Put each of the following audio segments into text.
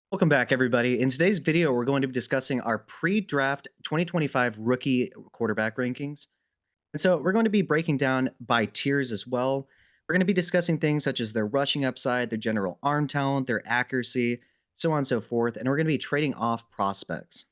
Welcome back, everybody. In today's video, we're going to be discussing our pre-draft 2025 rookie quarterback rankings. And so we're going to be breaking down by tiers as well. We're going to be discussing things such as their rushing upside, their general arm talent, their accuracy, so on and so forth. And we're going to be trading off prospects.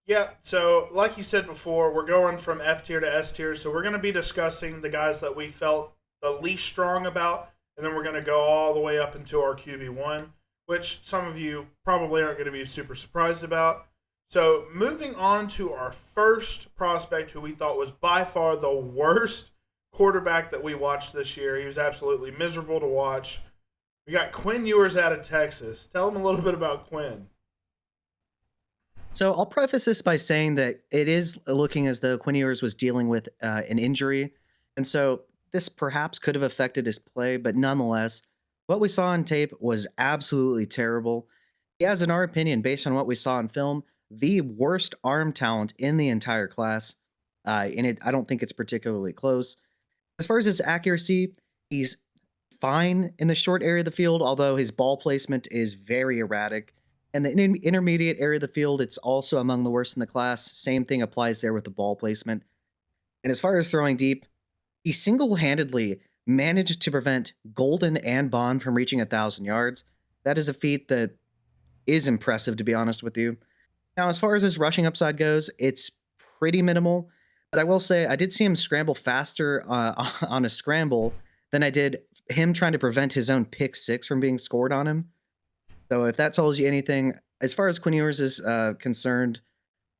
Yeah, so like you said before, we're going from F tier to S tier. So we're going to be discussing the guys that we felt the least strong about, and then we're going to go all the way up into our QB1, which some of you probably aren't going to be super surprised about. So moving on to our first prospect, who we thought was by far the worst quarterback that we watched this year. He was absolutely miserable to watch. We got Quinn Ewers out of Texas. Tell him a little bit about Quinn. So I'll preface this by saying that it is looking as though Quinn Ewers was dealing with an injury. And so this perhaps could have affected his play, but nonetheless, what we saw on tape was absolutely terrible. He has, in our opinion, based on what we saw in film, the worst arm talent in the entire class. I don't think it's particularly close. As far as his accuracy, he's fine in the short area of the field, although his ball placement is very erratic. And the intermediate area of the field, it's also among the worst in the class. Same thing applies there with the ball placement. And as far as throwing deep, he single handedly managed to prevent Golden and Bond from reaching 1,000 yards. That is a feat that is impressive, to be honest with you. Now, as far as his rushing upside goes, it's pretty minimal. But I will say, I did see him scramble faster on a scramble than I did him trying to prevent his own pick six from being scored on him. So if that tells you anything, as far as Quinn Ewers is concerned,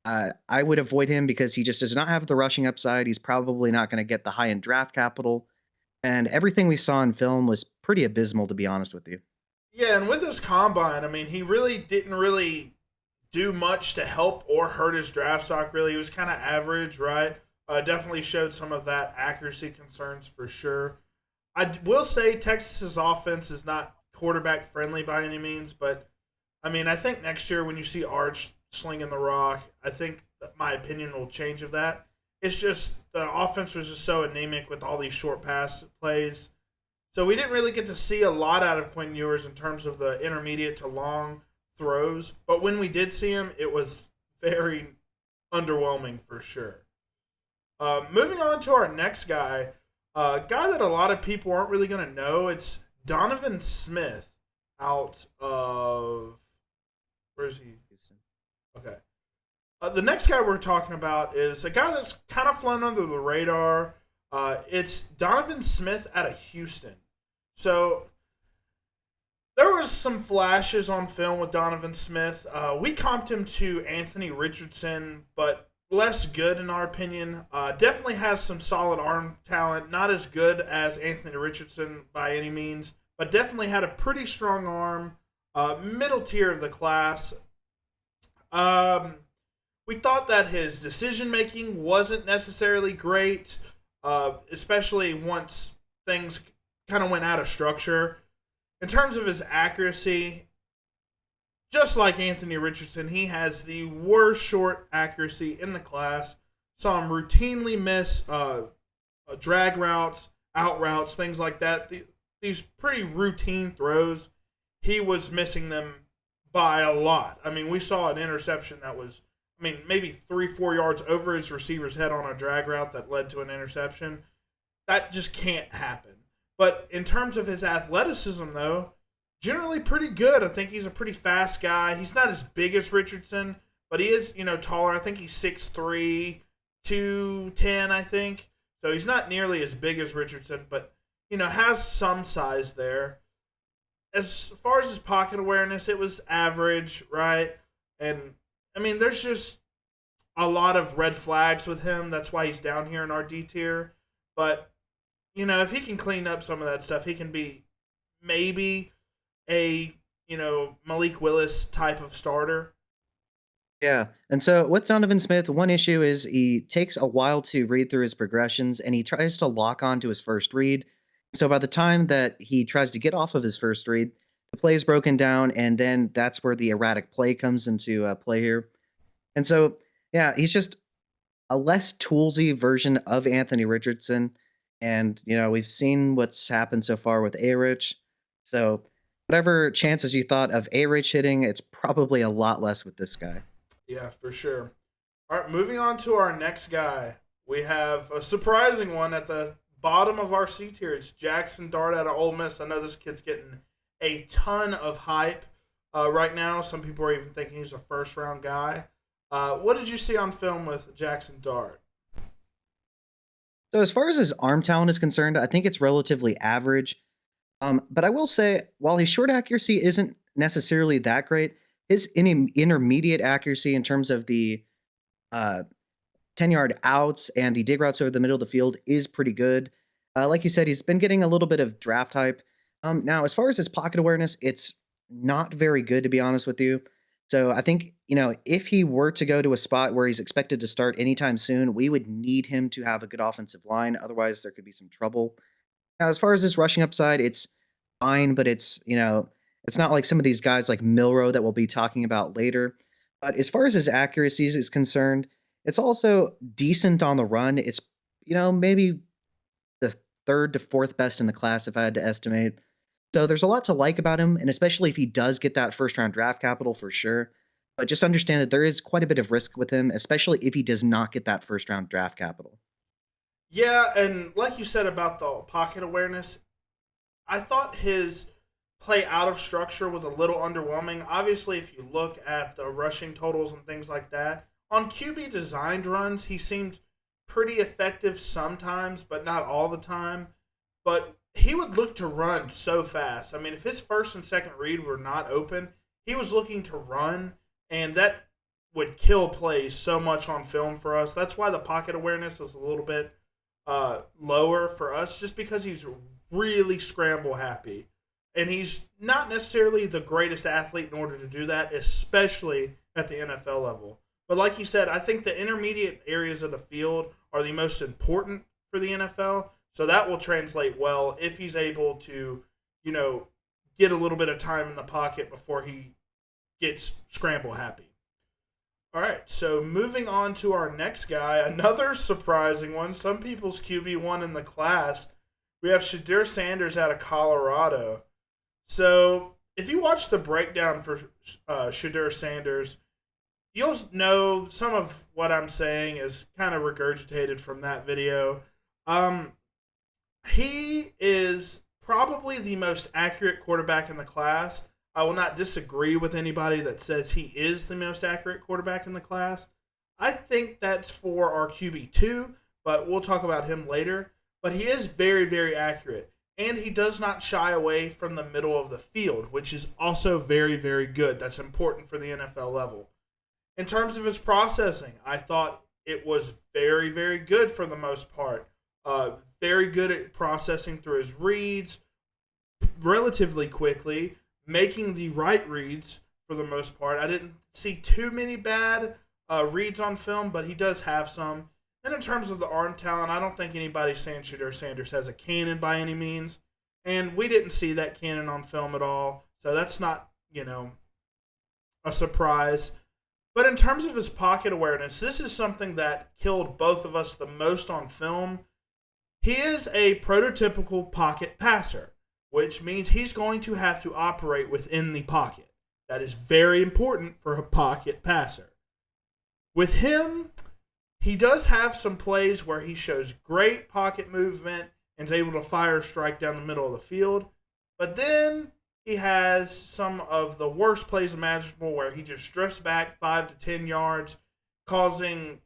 I would avoid him because he just does not have the rushing upside. He's probably not going to get the high end draft capital. And everything we saw in film was pretty abysmal, to be honest with you. Yeah, and with his combine, I mean, he really didn't really do much to help or hurt his draft stock. Really, he was kind of average, right? Definitely showed some of that accuracy concerns for sure. I will say Texas's offense is not quarterback friendly by any means, but I mean, I think next year when you see Arch slinging the rock, I think that my opinion will change of that. It's just the offense was just so anemic with all these short pass plays. So we didn't really get to see a lot out of Quinn Ewers in terms of the intermediate to long throws. But when we did see him, it was very underwhelming for sure. Moving on to our next guy, a guy that a lot of people aren't really going to know. It's Donovan Smith out of where is he? Houston. Okay. The next guy we're talking about is a guy that's kind of flown under the radar. It's Donovan Smith out of Houston. So there was some flashes on film with Donovan Smith. We comped him to Anthony Richardson, but less good in our opinion. Definitely has some solid arm talent. Not as good as Anthony Richardson by any means, but definitely had a pretty strong arm. Middle tier of the class. Um, we thought that his decision making wasn't necessarily great, especially once things kind of went out of structure. In terms of his accuracy, just like Anthony Richardson, he has the worst short accuracy in the class. Saw him routinely miss drag routes, out routes, things like that. These pretty routine throws, he was missing them by a lot. I mean, we saw an interception that was, I mean, maybe 3, 4 yards over his receiver's head on a drag route that led to an interception. That just can't happen. But in terms of his athleticism, though, generally pretty good. I think he's a pretty fast guy. He's not as big as Richardson, but he is, taller. I think he's 6'3", 210, I think. So he's not nearly as big as Richardson, but, has some size there. As far as his pocket awareness, it was average, right? And, I mean, there's just a lot of red flags with him. That's why he's down here in our D tier. But, if he can clean up some of that stuff, he can be maybe a Malik Willis type of starter. Yeah. And so with Donovan Smith, one issue is he takes a while to read through his progressions and he tries to lock on to his first read. So by the time that he tries to get off of his first read, the play is broken down, and then that's where the erratic play comes into play here. And so, yeah, he's just a less toolsy version of Anthony Richardson. And, we've seen what's happened so far with A Rich. So whatever chances you thought of A-Rich hitting, it's probably a lot less with this guy. Yeah, for sure. All right, moving on to our next guy. We have a surprising one at the bottom of our C tier. It's Jackson Dart out of Ole Miss. I know this kid's getting a ton of hype right now. Some people are even thinking he's a first round guy. What did you see on film with Jackson Dart? So as far as his arm talent is concerned, I think it's relatively average. But I will say, while his short accuracy isn't necessarily that great, his intermediate accuracy in terms of the uh, 10-yard outs and the dig routes over the middle of the field is pretty good. Like you said, he's been getting a little bit of draft hype. Now, as far as his pocket awareness, it's not very good, to be honest with you. So I think, if he were to go to a spot where he's expected to start anytime soon, we would need him to have a good offensive line. Otherwise, there could be some trouble. Now, as far as his rushing upside, it's fine, but it's not like some of these guys like Milrow that we'll be talking about later. But as far as his accuracies is concerned, it's also decent on the run. It's, maybe the third to fourth best in the class if I had to estimate. So there's a lot to like about him, and especially if he does get that first round draft capital for sure. But just understand that there is quite a bit of risk with him, especially if he does not get that first round draft capital. Yeah, and like you said about the pocket awareness, I thought his play out of structure was a little underwhelming. Obviously, if you look at the rushing totals and things like that, on QB designed runs, he seemed pretty effective sometimes, but not all the time. But he would look to run so fast. I mean, if his first and second read were not open, he was looking to run, and that would kill plays so much on film for us. That's why the pocket awareness is a little bit lower for us, just because he's really scramble happy. And he's not necessarily the greatest athlete in order to do that, especially at the NFL level. But like you said, I think the intermediate areas of the field are the most important for the NFL. So that will translate well if he's able to, you know, get a little bit of time in the pocket before he gets scramble happy. All right, so moving on to our next guy, another surprising one. Some people's QB1 in the class. We have Shadir Sanders out of Colorado. So if you watch the breakdown for Shadir Sanders, you'll know some of what I'm saying is kind of regurgitated from that video. He is probably the most accurate quarterback in the class. I will not disagree with anybody that says he is the most accurate quarterback in the class. I think that's for our QB2, but we'll talk about him later. But he is very, very accurate. And he does not shy away from the middle of the field, which is also very, very good. That's important for the NFL level. In terms of his processing, I thought it was very, very good for the most part. Very good at processing through his reads relatively quickly, making the right reads for the most part. I didn't see too many bad reads on film, but he does have some. And in terms of the arm talent, I don't think anybody's saying Shadir Sanders has a cannon by any means. And we didn't see that cannon on film at all. So that's not, a surprise. But in terms of his pocket awareness, this is something that killed both of us the most on film. He is a prototypical pocket passer, which means he's going to have to operate within the pocket. That is very important for a pocket passer. With him, he does have some plays where he shows great pocket movement and is able to fire a strike down the middle of the field. But then he has some of the worst plays imaginable where he just drifts back 5 to 10 yards, causing,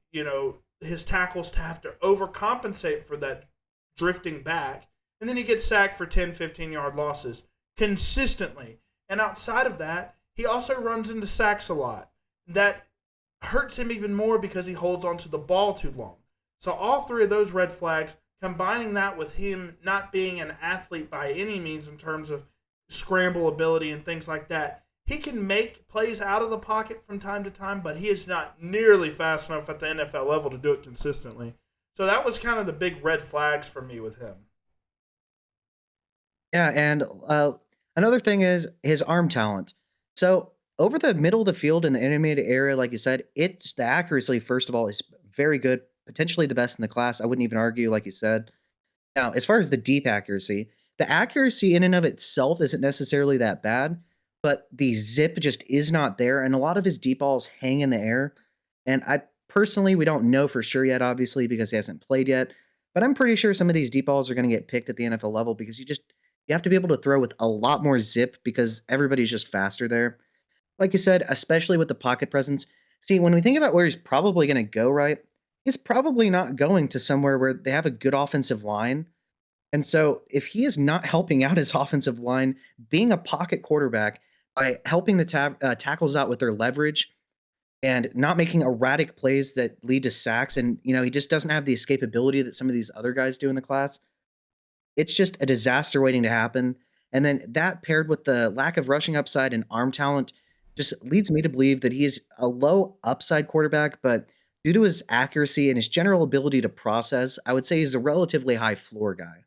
his tackles to have to overcompensate for that drifting back. And then he gets sacked for 10, 15-yard losses consistently. And outside of that, he also runs into sacks a lot. That hurts him even more because he holds onto the ball too long. So all three of those red flags, combining that with him not being an athlete by any means in terms of scramble ability and things like that, he can make plays out of the pocket from time to time, but he is not nearly fast enough at the NFL level to do it consistently. So that was kind of the big red flags for me with him. Yeah, and another thing is his arm talent. So over the middle of the field in the intermediate area, like you said, it's the accuracy, first of all, is very good, potentially the best in the class. I wouldn't even argue, like you said. Now, as far as the deep accuracy, The accuracy in and of itself isn't necessarily that bad, but the zip just is not there, and a lot of his deep balls hang in the air. And I personally, we don't know for sure yet, obviously, because he hasn't played yet. But I'm pretty sure some of these deep balls are going to get picked at the NFL level because you have to be able to throw with a lot more zip because everybody's just faster there. Like you said, especially with the pocket presence. See, when we think about where he's probably going to go, right, he's probably not going to somewhere where they have a good offensive line. And so, if he is not helping out his offensive line, being a pocket quarterback by helping the tackles out with their leverage and not making erratic plays that lead to sacks, and he just doesn't have the escapability that some of these other guys do in the class, it's just a disaster waiting to happen. And then that paired with the lack of rushing upside and arm talent just leads me to believe that he is a low upside quarterback, but due to his accuracy and his general ability to process, I would say he's a relatively high floor guy.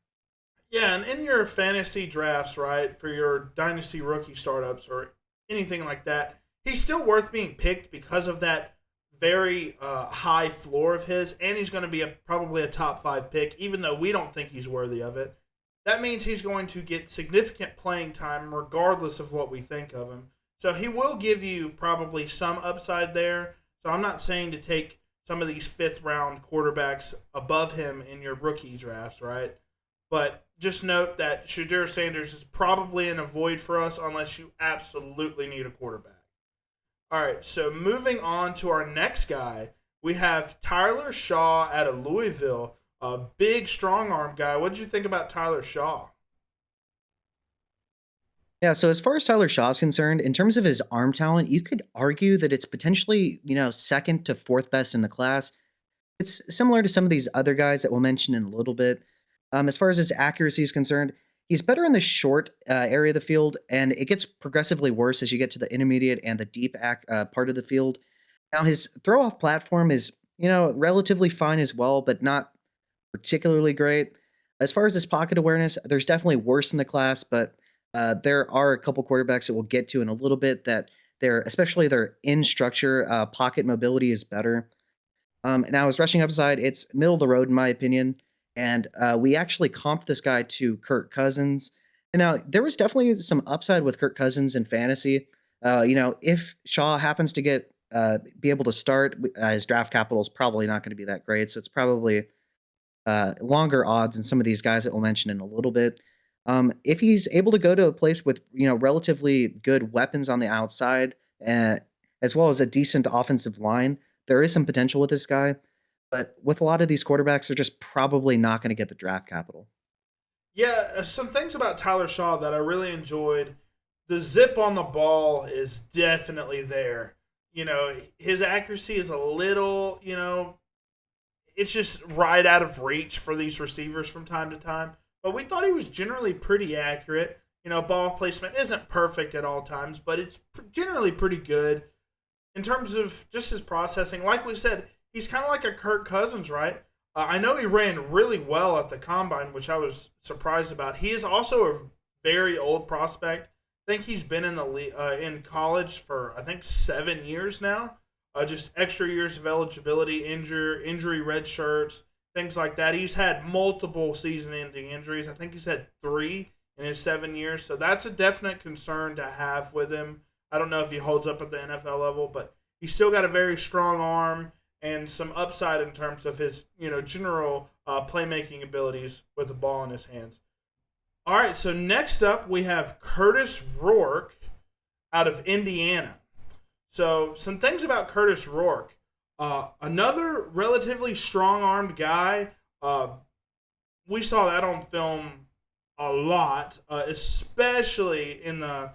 Yeah, and in your fantasy drafts, right, for your dynasty rookie startups or anything like that, he's still worth being picked because of that very high floor of his, and he's going to be probably a top 5 pick, even though we don't think he's worthy of it. That means he's going to get significant playing time regardless of what we think of him. So he will give you probably some upside there. So I'm not saying to take some of these 5th round quarterbacks above him in your rookie drafts, right? But just note that Shadur Sanders is probably in a void for us unless you absolutely need a quarterback. All right, so moving on to our next guy, we have Tyler Shaw out of Louisville, a big strong arm guy. What did you think about Tyler Shaw? Yeah, so as far as Tyler Shaw is concerned, in terms of his arm talent, you could argue that it's potentially, second to fourth best in the class. It's similar to some of these other guys that we'll mention in a little bit. As far as his accuracy is concerned, he's better in the short area of the field, and it gets progressively worse as you get to the intermediate and the deep part of the field. Now, his throw off platform is, relatively fine as well, but not particularly great. As far as his pocket awareness, there's definitely worse in the class, but there are a couple quarterbacks that we'll get to in a little bit that especially their in structure, pocket mobility is better. Now his rushing upside, it's middle of the road in my opinion. And we actually comped this guy to Kirk Cousins. And now there was definitely some upside with Kirk Cousins in fantasy. If Shaw happens to be able to start, his draft capital is probably not going to be that great. So it's probably longer odds than some of these guys that we'll mention in a little bit. If he's able to go to a place with relatively good weapons on the outside, uh, as well as a decent offensive line, there is some potential with this guy. But with a lot of these quarterbacks, they're just probably not going to get the draft capital. Yeah, some things about Tyler Shaw that I really enjoyed. The zip on the ball is definitely there. His accuracy is a little, it's just right out of reach for these receivers from time to time. But we thought he was generally pretty accurate. Ball placement isn't perfect at all times, but it's generally pretty good in terms of just his processing. Like we said, he's kind of like a Kirk Cousins, right? I know he ran really well at the combine, which I was surprised about. He is also a very old prospect. I think he's been in college for I think 7 years now. Just extra years of eligibility, injury red shirts, things like that. He's had multiple season-ending injuries. I think he's had 3 in his 7 years. So that's a definite concern to have with him. I don't know if he holds up at the NFL level, but he's still got a very strong arm and some upside in terms of his, general playmaking abilities with the ball in his hands. All right, so next up we have Curtis Rourke out of Indiana. So some things about Curtis Rourke. Another relatively strong-armed guy. We saw that on film a lot, especially in the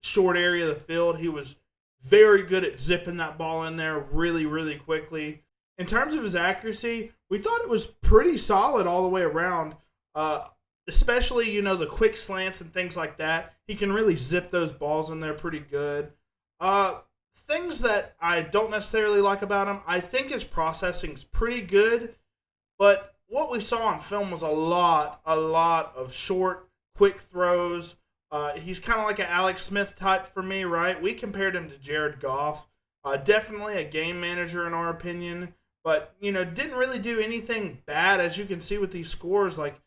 short area of the field. He was very good at zipping that ball in there really, really quickly. In terms of his accuracy, we thought it was pretty solid all the way around. Especially, the quick slants and things like that. He can really zip those balls in there pretty good. Things that I don't necessarily like about him, I think his processing's pretty good, but what we saw on film was a lot of short, quick throws. He's kind of like an Alex Smith type for me, right? We compared him to Jared Goff. Definitely a game manager in our opinion, but, didn't really do anything bad, as you can see with these scores. Like,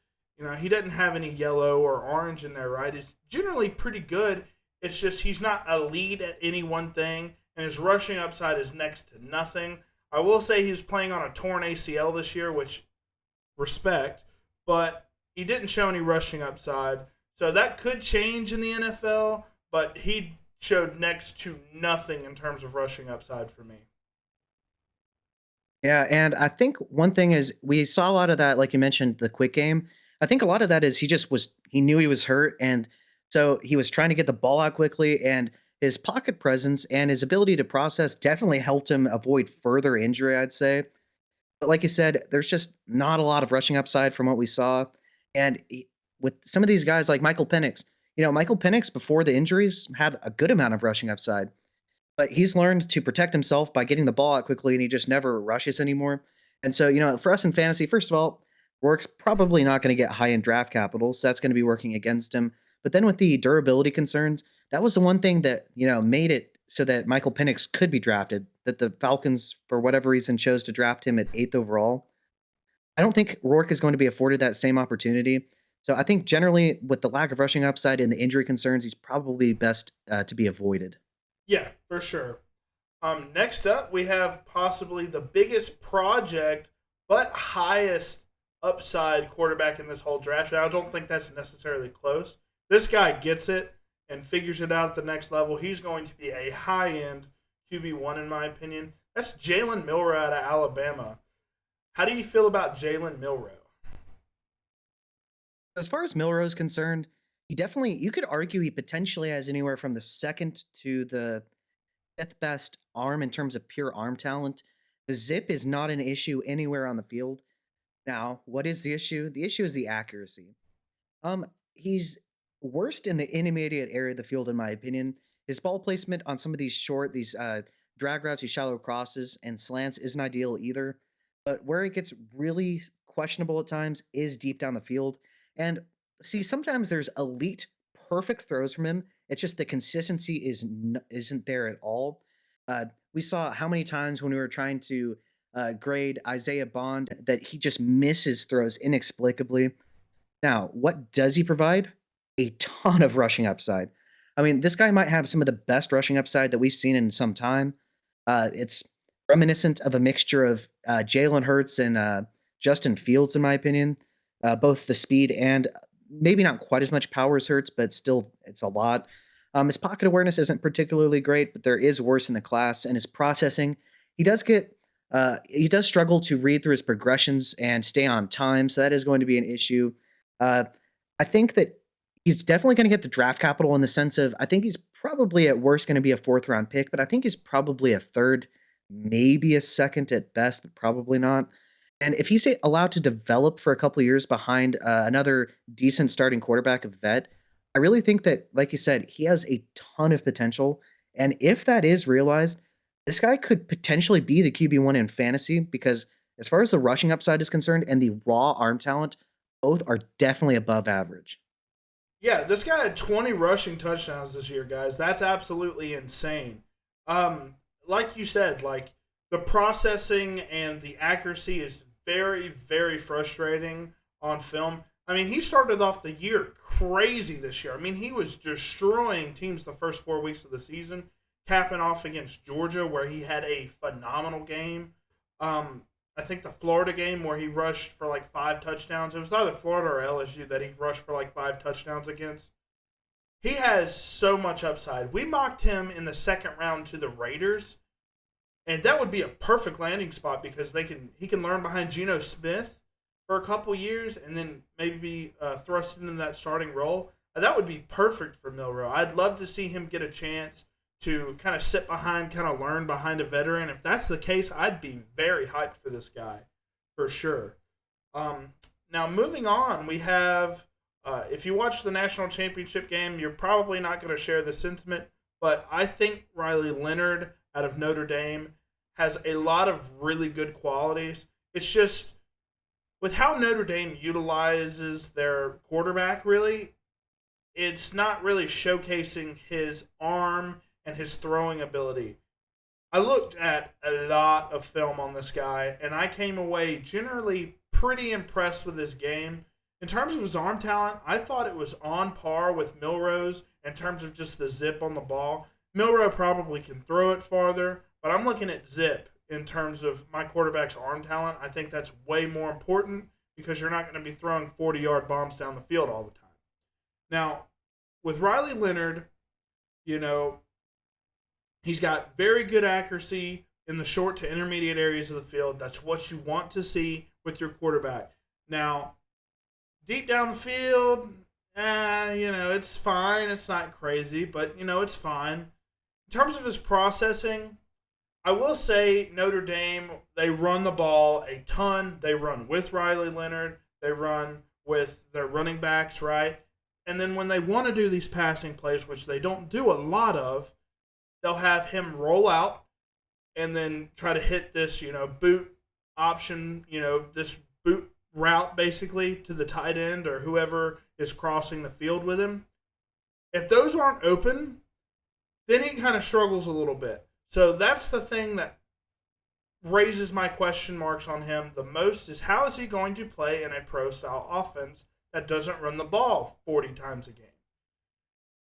He doesn't have any yellow or orange in there, right? It's generally pretty good. It's just he's not elite at any one thing, and his rushing upside is next to nothing. I will say he's playing on a torn ACL this year, which respect, but he didn't show any rushing upside. So that could change in the NFL, but he showed next to nothing in terms of rushing upside for me. Yeah, and I think one thing is we saw a lot of that, like you mentioned, the quick game. I think a lot of that is he knew he was hurt, and so he was trying to get the ball out quickly, and his pocket presence and his ability to process definitely helped him avoid further injury, I'd say. But like you said, there's just not a lot of rushing upside from what we saw. And with some of these guys like Michael Penix, Michael Penix before the injuries had a good amount of rushing upside. But he's learned to protect himself by getting the ball out quickly, and he just never rushes anymore. And so, for us in fantasy, first of all, Rourke's probably not going to get high in draft capital, so that's going to be working against him. But then with the durability concerns, that was the one thing that made it so that Michael Penix could be drafted. That the Falcons, for whatever reason, chose to draft him at eighth overall. I don't think Rourke is going to be afforded that same opportunity. So I think generally, with the lack of rushing upside and the injury concerns, he's probably best to be avoided. Yeah, for sure. Next up, we have possibly the biggest project but highest upside quarterback in this whole draft. And I don't think that's necessarily close. This guy gets it and figures it out at the next level. He's going to be a high end QB1, in my opinion. That's Jalen Milroe out of Alabama. How do you feel about Jalen Milroe? As far as Milroe is concerned, you could argue he potentially has anywhere from the second to the fifth best arm in terms of pure arm talent. The zip is not an issue anywhere on the field. Now, what is the issue? The issue is the accuracy. He's worst in the intermediate area of the field, in my opinion. His ball placement on some of these drag routes, these shallow crosses and slants isn't ideal either. But where it gets really questionable at times is deep down the field. And see, sometimes there's elite, perfect throws from him. It's just the consistency isn't there at all. We saw how many times when we were trying to grade Isaiah Bond that he just misses throws inexplicably. Now, what does he provide? A ton of rushing upside. I mean, this guy might have some of the best rushing upside that we've seen in some time. It's reminiscent of a mixture of Jalen Hurts and Justin Fields, in my opinion. Both the speed and maybe not quite as much power as Hurts, but still, it's a lot. His pocket awareness isn't particularly great, but there is worse in the class. And his processing, he does get he does struggle to read through his progressions and stay on time, so that is going to be an issue. Uh, I think that he's definitely going to get the draft capital in the sense of I think he's probably at worst going to be a fourth round pick, but I think he's probably a third, maybe a second at best, but probably not. And if he's allowed to develop for a couple of years behind another decent starting quarterback, a vet, I really think that, like you said, he has a ton of potential. And if that is realized, this guy could potentially be the QB1 in fantasy because, as far as the rushing upside is concerned and the raw arm talent, both are definitely above average. Yeah, this guy had 20 rushing touchdowns this year, guys. That's absolutely insane. Like you said, like the processing and the accuracy is very, very frustrating on film. I mean, he started off the year crazy this year. I mean, he was destroying teams the first 4 weeks of the season, capping off against Georgia, where he had a phenomenal game. I think the Florida game where he rushed for like 5 touchdowns. It was either Florida or LSU that he rushed for like 5 touchdowns against. He has so much upside. We mocked him in the second round to the Raiders, and that would be a perfect landing spot because he can learn behind Geno Smith for a couple years and then maybe be thrust into that starting role. That would be perfect for Milroe. I'd love to see him get a chance to kind of sit behind, kind of learn behind a veteran. If that's the case, I'd be very hyped for this guy, for sure. Now, moving on, we have, if you watch the national championship game, you're probably not going to share the sentiment, but I think Riley Leonard out of Notre Dame has a lot of really good qualities. It's just, with how Notre Dame utilizes their quarterback, really, it's not really showcasing his arm and his throwing ability. I looked at a lot of film on this guy, and I came away generally pretty impressed with his game. In terms of his arm talent, I thought it was on par with Milrose in terms of just the zip on the ball. Milrow probably can throw it farther, but I'm looking at zip in terms of my quarterback's arm talent. I think that's way more important because you're not going to be throwing 40-yard bombs down the field all the time. Now, with Riley Leonard, you know, he's got very good accuracy in the short to intermediate areas of the field. That's what you want to see with your quarterback. Now, deep down the field, it's fine. It's not crazy, but, it's fine. In terms of his processing, I will say Notre Dame, they run the ball a ton. They run with Riley Leonard. They run with their running backs, right? And then when they want to do these passing plays, which they don't do a lot of, they'll have him roll out and then try to hit this, boot option, this boot route basically to the tight end or whoever is crossing the field with him. If those aren't open, then he kind of struggles a little bit. So that's the thing that raises my question marks on him the most is how is he going to play in a pro-style offense that doesn't run the ball 40 times a game?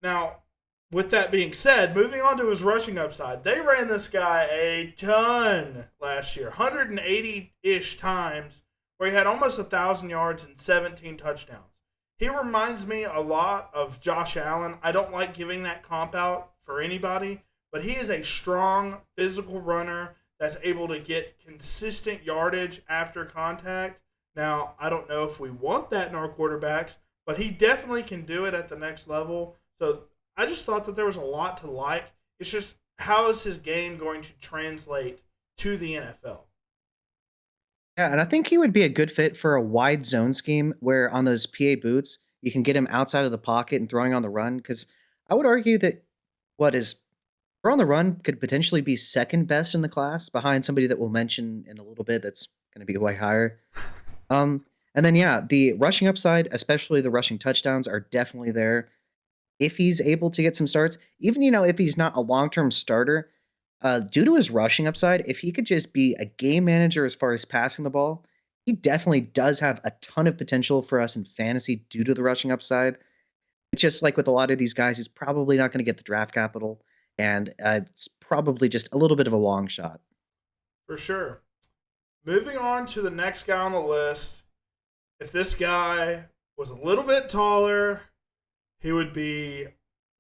Now, with that being said, moving on to his rushing upside, they ran this guy a ton last year, 180-ish times, where he had almost 1,000 yards and 17 touchdowns. He reminds me a lot of Josh Allen. I don't like giving that comp out for anybody, but he is a strong, physical runner that's able to get consistent yardage after contact. Now, I don't know if we want that in our quarterbacks, but he definitely can do it at the next level. So I just thought that there was a lot to like. It's just how is his game going to translate to the NFL? Yeah, and I think he would be a good fit for a wide zone scheme where on those PA boots, you can get him outside of the pocket and throwing on the run. Because I would argue that what is throw on the run could potentially be second best in the class behind somebody that we'll mention in a little bit that's going to be way higher. And then, yeah, the rushing upside, especially the rushing touchdowns, are definitely there if he's able to get some starts, even if he's not a long-term starter, due to his rushing upside, if he could just be a game manager as far as passing the ball, he definitely does have a ton of potential for us in fantasy due to the rushing upside. It's just like with a lot of these guys, he's probably not going to get the draft capital, and it's probably just a little bit of a long shot. For sure. Moving on to the next guy on the list. If this guy was a little bit taller, he would be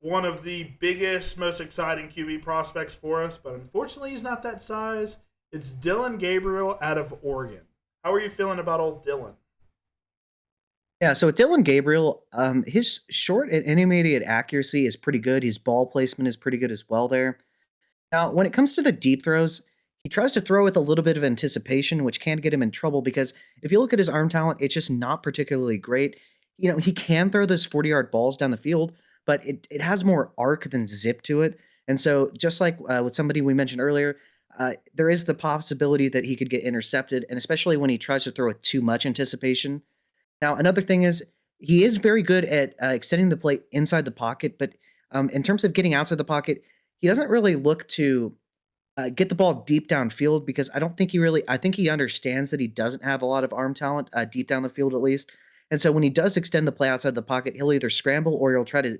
one of the biggest, most exciting QB prospects for us, but unfortunately, he's not that size. It's Dillon Gabriel out of Oregon. How are you feeling about old Dillon? Yeah, so with Dillon Gabriel, his short and intermediate accuracy is pretty good. His ball placement is pretty good as well there. Now, when it comes to the deep throws, he tries to throw with a little bit of anticipation, which can get him in trouble because if you look at his arm talent, it's just not particularly great. He can throw those 40-yard balls down the field, but it has more arc than zip to it. And so, just like with somebody we mentioned earlier, there is the possibility that he could get intercepted, and especially when he tries to throw with too much anticipation. Now, another thing is he is very good at extending the play inside the pocket, but in terms of getting outside the pocket, he doesn't really look to get the ball deep downfield because I don't think he really. I think he understands that he doesn't have a lot of arm talent deep down the field at least, and so when he does extend the play outside the pocket, he'll either scramble or he'll try to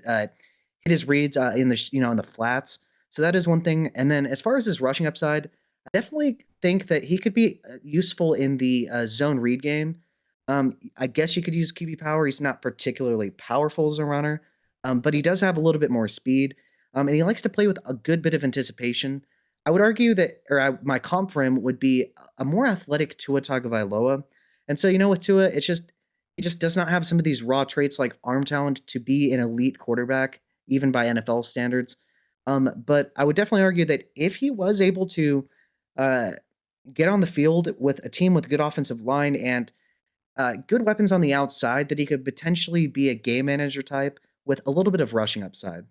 hit his reads in the in the flats. So that is one thing. And then as far as his rushing upside, I definitely think that he could be useful in the zone read game. I guess you could use QB power. He's not particularly powerful as a runner, but he does have a little bit more speed, and he likes to play with a good bit of anticipation. I would argue that, my comp for him would be a more athletic Tua Tagovailoa. And so, with Tua, he just does not have some of these raw traits like arm talent to be an elite quarterback, even by NFL standards. But I would definitely argue that if he was able to uh, get on the field with a team with a good offensive line and good weapons on the outside, that he could potentially be a game manager type with a little bit of rushing upside.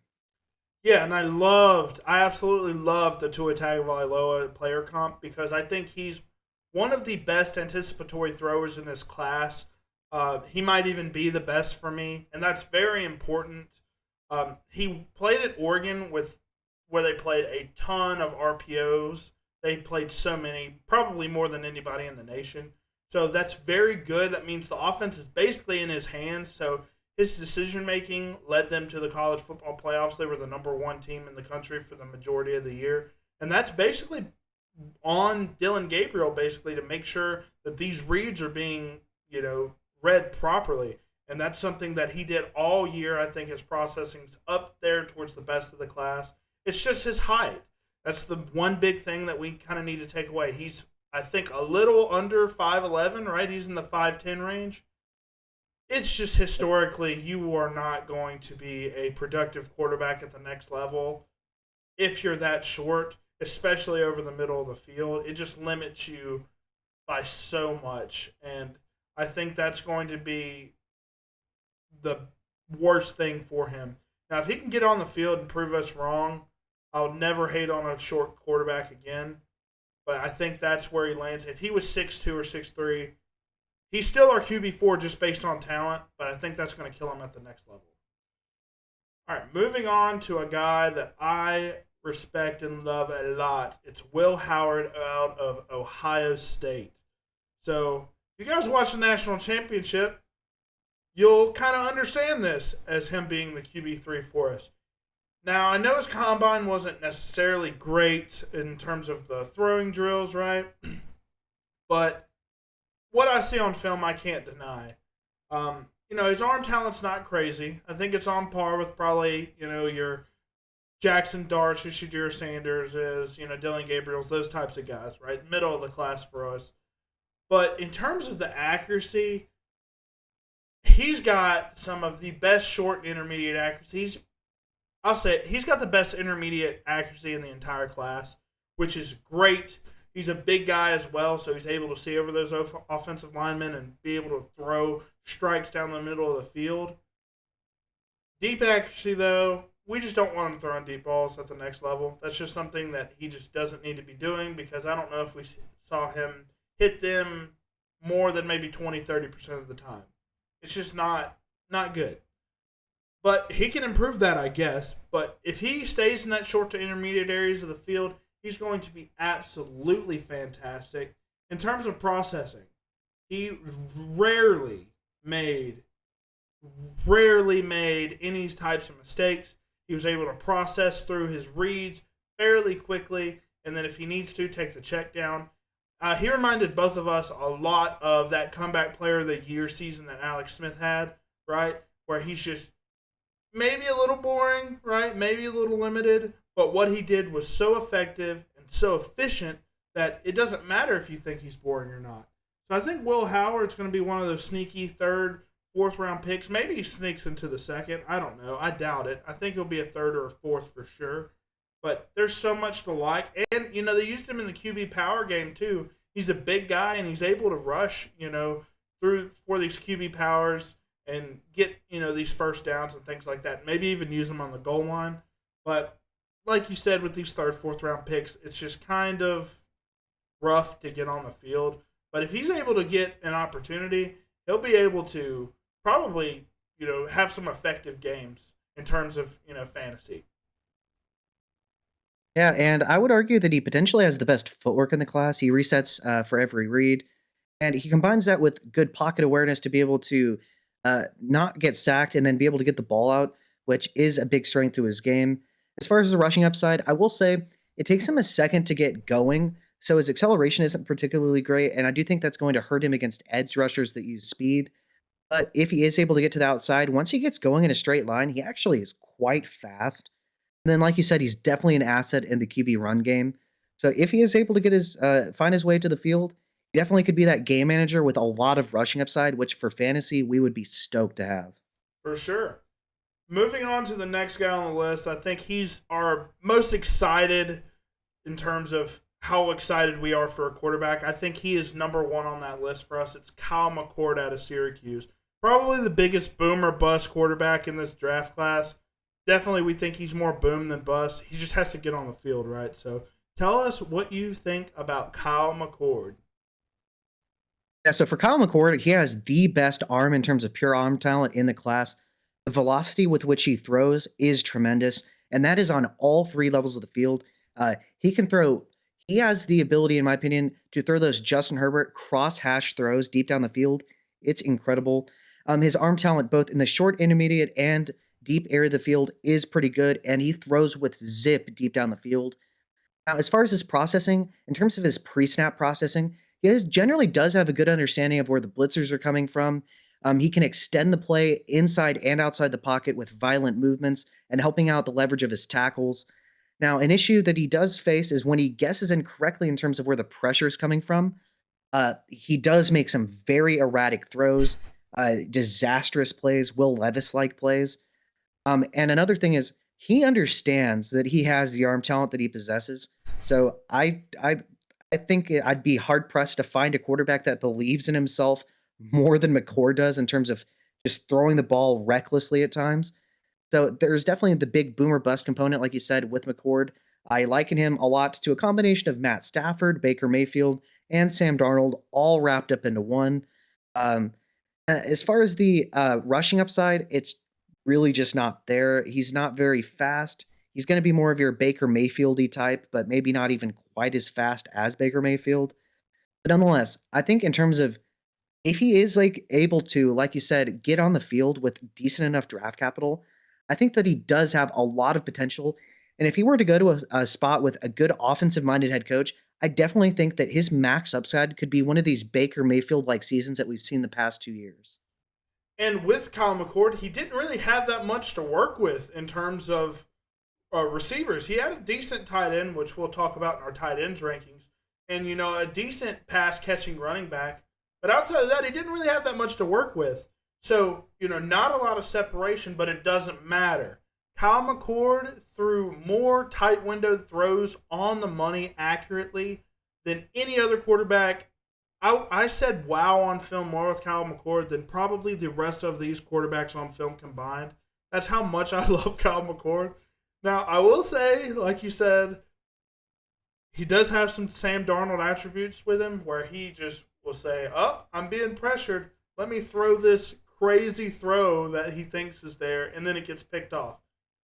Yeah, and I absolutely loved the Tua Tagovailoa player comp because I think he's one of the best anticipatory throwers in this class. He might even be the best for me, and that's very important. He played at Oregon where they played a ton of RPOs. They played so many, probably more than anybody in the nation. So that's very good. That means the offense is basically in his hands. So his decision making led them to the college football playoffs. They were the number one team in the country for the majority of the year. And that's basically on Dylan Gabriel, basically, to make sure that these reads are being, read properly. And that's something that he did all year. I think his processing's up there towards the best of the class. It's just his height. That's the one big thing that we kind of need to take away. He's, I think, a little under 5'11", right? He's in the 5'10" range. It's just historically, you are not going to be a productive quarterback at the next level if you're that short, especially over the middle of the field. It just limits you by so much. And I think that's going to be the worst thing for him. Now, if he can get on the field and prove us wrong, I'll never hate on a short quarterback again. But I think that's where he lands. If he was 6'2" or 6'3", he's still our QB4 just based on talent, but I think that's going to kill him at the next level. All right, moving on to a guy that I respect and love a lot. It's Will Howard out of Ohio State. So, if you guys watch the national championship, you'll kind of understand this as him being the QB3 for us. Now, I know his combine wasn't necessarily great in terms of the throwing drills, right? But what I see on film, I can't deny. His arm talent's not crazy. I think it's on par with probably, your Jackson Darts, your Shadir Sanders is, Dylan Gabriel's, those types of guys, right? Middle of the class for us. But in terms of the accuracy, he's got some of the best short and intermediate accuracy. I'll say it, he's got the best intermediate accuracy in the entire class, which is great. He's a big guy as well, so he's able to see over those offensive linemen and be able to throw strikes down the middle of the field. Deep accuracy, though, we just don't want him throwing deep balls at the next level. That's just something that he just doesn't need to be doing, because I don't know if we saw him hit them more than maybe 20-30% of the time. It's just not good. But he can improve that, I guess. But if he stays in that short to intermediate areas of the field, he's going to be absolutely fantastic. In terms of processing, he rarely made any types of mistakes. He was able to process through his reads fairly quickly, and then if he needs to, take the check down. He reminded both of us a lot of that comeback player of the year season that Alex Smith had, right? Where he's just maybe a little boring, right? Maybe a little limited, but what he did was so effective and so efficient that it doesn't matter if you think he's boring or not. So I think Will Howard's going to be one of those sneaky third, fourth round picks. Maybe he sneaks into the second. I don't know. I doubt it. I think he'll be a third or a fourth for sure. But there's so much to like. And, they used him in the QB power game too. He's a big guy and he's able to rush, through for these QB powers and get, these first downs and things like that. Maybe even use them on the goal line. But like you said, with these third, fourth round picks, it's just kind of rough to get on the field. But if he's able to get an opportunity, he'll be able to probably, have some effective games in terms of, fantasy. Yeah, and I would argue that he potentially has the best footwork in the class. He resets for every read, and he combines that with good pocket awareness to be able to not get sacked and then be able to get the ball out, which is a big strength to his game. As far as the rushing upside, I will say it takes him a second to get going, so his acceleration isn't particularly great, and I do think that's going to hurt him against edge rushers that use speed. But if he is able to get to the outside, once he gets going in a straight line, he actually is quite fast. And then, like you said, he's definitely an asset in the QB run game. So if he is able to get his find his way to the field, he definitely could be that game manager with a lot of rushing upside, which for fantasy we would be stoked to have. For sure. Moving on to the next guy on the list, I think he's our most excited in terms of how excited we are for a quarterback. I think he is number one on that list for us. It's Kyle McCord out of Syracuse. Probably the biggest boom or bust quarterback in this draft class. Definitely we think he's more boom than bust. He just has to get on the field, right? So tell us what you think about Kyle McCord. Yeah, so for Kyle McCord, he has the best arm in terms of pure arm talent in the class. The velocity with which he throws is tremendous, and that is on all three levels of the field. He can throw He has the ability, in my opinion, to throw those Justin Herbert cross-hash throws deep down the field. It's incredible. His arm talent, both in the short, intermediate, and deep area of the field, is pretty good, and he throws with zip deep down the field. Now, as far as his processing, in terms of his pre-snap processing, generally does have a good understanding of where the blitzers are coming from. He can extend the play inside and outside the pocket with violent movements and helping out the leverage of his tackles. Now, an issue that he does face is when he guesses incorrectly in terms of where the pressure is coming from. He does make some very erratic throws, disastrous plays, Will Levis like plays. And another thing is he understands that he has the arm talent that he possesses. So I think I'd be hard pressed to find a quarterback that believes in himself more than McCord does in terms of just throwing the ball recklessly at times. So there's definitely the big boomer bust component, like you said, with McCord. I liken him a lot to a combination of Matt Stafford, Baker Mayfield, and Sam Darnold, all wrapped up into one. Um, as far as the rushing upside, it's really just not there. He's not very fast. He's going to be more of your Baker Mayfieldy type, but maybe not even quite as fast as Baker Mayfield. But nonetheless, I think in terms of if he is like able to, like you said, get on the field with decent enough draft capital, I think that he does have a lot of potential. And if he were to go to a spot with a good offensive minded head coach, I definitely think that his max upside could be one of these Baker Mayfield like seasons that we've seen the past 2 years. And with Kyle McCord, he didn't really have that much to work with in terms of receivers. He had a decent tight end, which we'll talk about in our tight ends rankings, and a decent pass catching running back. But outside of that, he didn't really have that much to work with. So not a lot of separation, but it doesn't matter. Kyle McCord threw more tight window throws on the money accurately than any other quarterback. I said wow on film more with Kyle McCord than probably the rest of these quarterbacks on film combined. That's how much I love Kyle McCord. Now, I will say, like you said, he does have some Sam Darnold attributes with him where he just will say, oh, I'm being pressured. Let me throw this crazy throw that he thinks is there, and then it gets picked off.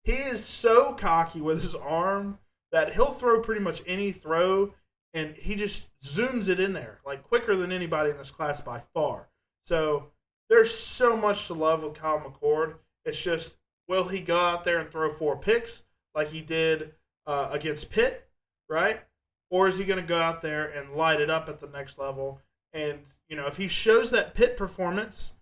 He is so cocky with his arm that he'll throw pretty much any throw, and he just zooms it in there, like quicker than anybody in this class by far. So there's so much to love with Kyle McCord. It's just, will he go out there and throw 4 picks like he did against Pitt, right? Or is he going to go out there and light it up at the next level? And, if he shows that Pitt performance,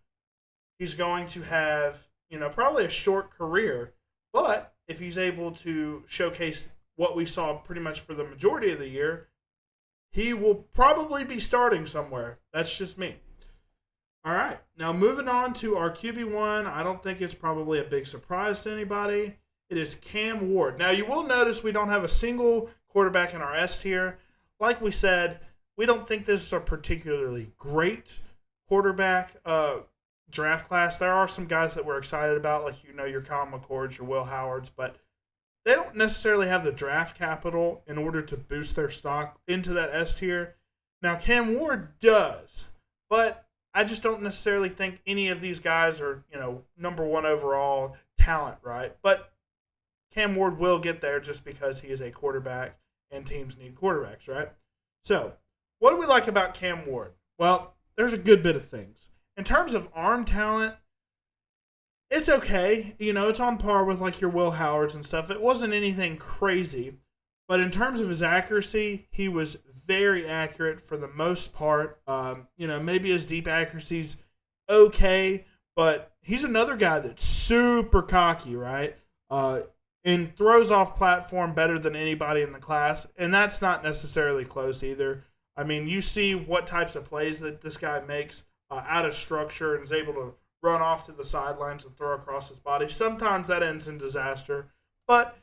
he's going to have, probably a short career. But if he's able to showcase what we saw pretty much for the majority of the year, he will probably be starting somewhere. That's just me. All right. Now, moving on to our QB1, I don't think it's probably a big surprise to anybody. It is Cam Ward. Now, you will notice we don't have a single quarterback in our S tier. Like we said, we don't think this is a particularly great quarterback draft class. There are some guys that we're excited about, like your Kyle McCords, your Will Howards, but they don't necessarily have the draft capital in order to boost their stock into that S tier. Now, Cam Ward does, but I just don't necessarily think any of these guys are, number 1 overall talent, right? But Cam Ward will get there just because he is a quarterback and teams need quarterbacks, right? So, what do we like about Cam Ward? Well, there's a good bit of things. In terms of arm talent, it's okay. It's on par with like your Will Howards and stuff. It wasn't anything crazy. But in terms of his accuracy, he was very accurate for the most part. Maybe his deep accuracy's okay, but he's another guy that's super cocky, right? And throws off platform better than anybody in the class. And that's not necessarily close either. I mean, you see what types of plays that this guy makes out of structure and is able to run off to the sidelines and throw across his body. Sometimes that ends in disaster. But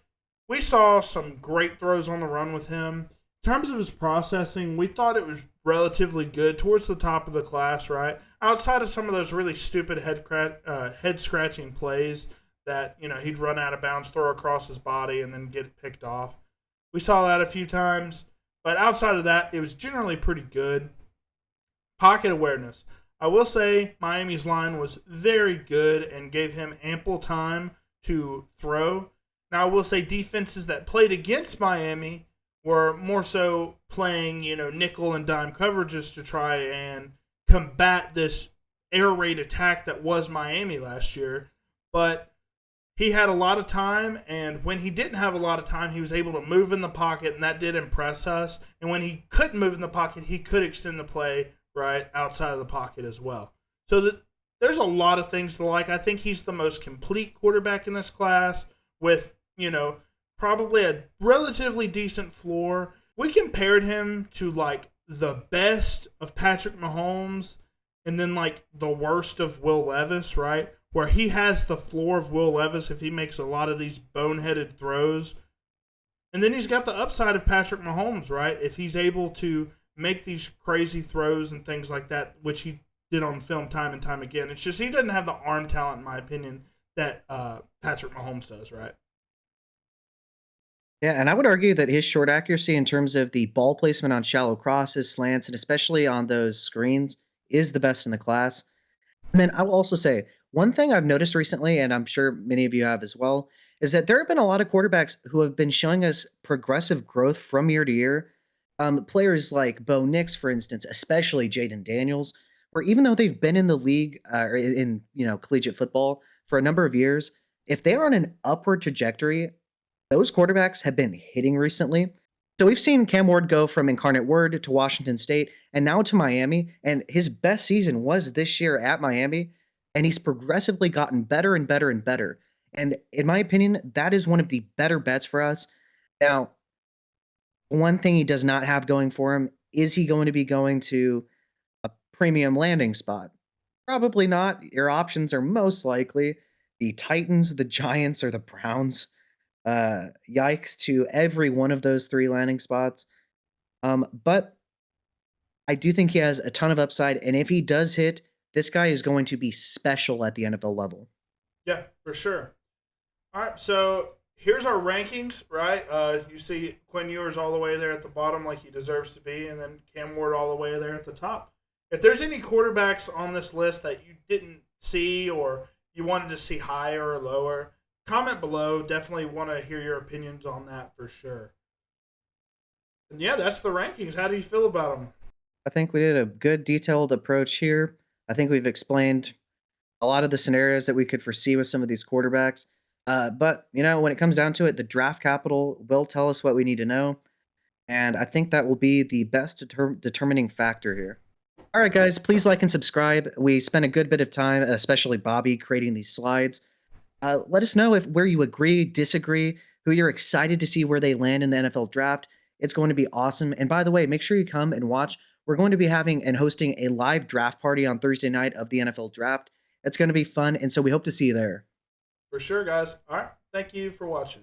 we saw some great throws on the run with him. In terms of his processing, we thought it was relatively good towards the top of the class, right? Outside of some of those really stupid head-scratching plays that, he'd run out of bounds, throw across his body, and then get picked off. We saw that a few times. But outside of that, it was generally pretty good. Pocket awareness. I will say Miami's line was very good and gave him ample time to throw. Now, I will say defenses that played against Miami were more so playing, nickel and dime coverages to try and combat this air raid attack that was Miami last year. But he had a lot of time, and when he didn't have a lot of time, he was able to move in the pocket, and that did impress us. And when he couldn't move in the pocket, he could extend the play right outside of the pocket as well. So there's a lot of things to like. I think he's the most complete quarterback in this class with, probably a relatively decent floor. We compared him to like the best of Patrick Mahomes and then like the worst of Will Levis, right? Where he has the floor of Will Levis if he makes a lot of these boneheaded throws. And then he's got the upside of Patrick Mahomes, right? If he's able to make these crazy throws and things like that, which he did on film time and time again. It's just he doesn't have the arm talent, in my opinion, that Patrick Mahomes does, right? Yeah, and I would argue that his short accuracy in terms of the ball placement on shallow crosses, slants, and especially on those screens is the best in the class. And then I will also say one thing I've noticed recently, and I'm sure many of you have as well, is that there have been a lot of quarterbacks who have been showing us progressive growth from year to year. Players like Bo Nix, for instance, especially Jaden Daniels, where even though they've been in the league or in collegiate football for a number of years, if they are on an upward trajectory, those quarterbacks have been hitting recently. So we've seen Cam Ward go from Incarnate Word to Washington State and now to Miami. And his best season was this year at Miami. And he's progressively gotten better and better and better. And in my opinion, that is one of the better bets for us. Now, one thing he does not have going for him is he going to be going to a premium landing spot? Probably not. Your options are most likely the Titans, the Giants, or the Browns. Yikes to every one of those three landing spots. But I do think he has a ton of upside, and if he does hit, this guy is going to be special at the NFL level. Yeah, for sure. All right, so here's our rankings, right? You see Quinn Ewers all the way there at the bottom, like he deserves to be, and then Cam Ward all the way there at the top. If there's any quarterbacks on this list that you didn't see or you wanted to see higher or lower, comment below. Definitely want to hear your opinions on that for sure. And yeah, that's the rankings. How do you feel about them? I think we did a good detailed approach here. I think we've explained a lot of the scenarios that we could foresee with some of these quarterbacks. But when it comes down to it, the draft capital will tell us what we need to know, and I think that will be the best determining factor here. All right, guys, please like and subscribe. We spent a good bit of time, especially Bobby, creating these slides. Let us know if where you agree, disagree, who you're excited to see where they land in the NFL draft. It's going to be awesome. And by the way, make sure you come and watch. We're going to be having and hosting a live draft party on Thursday night of the NFL draft. It's going to be fun, and so we hope to see you there. For sure, guys. All right. Thank you for watching.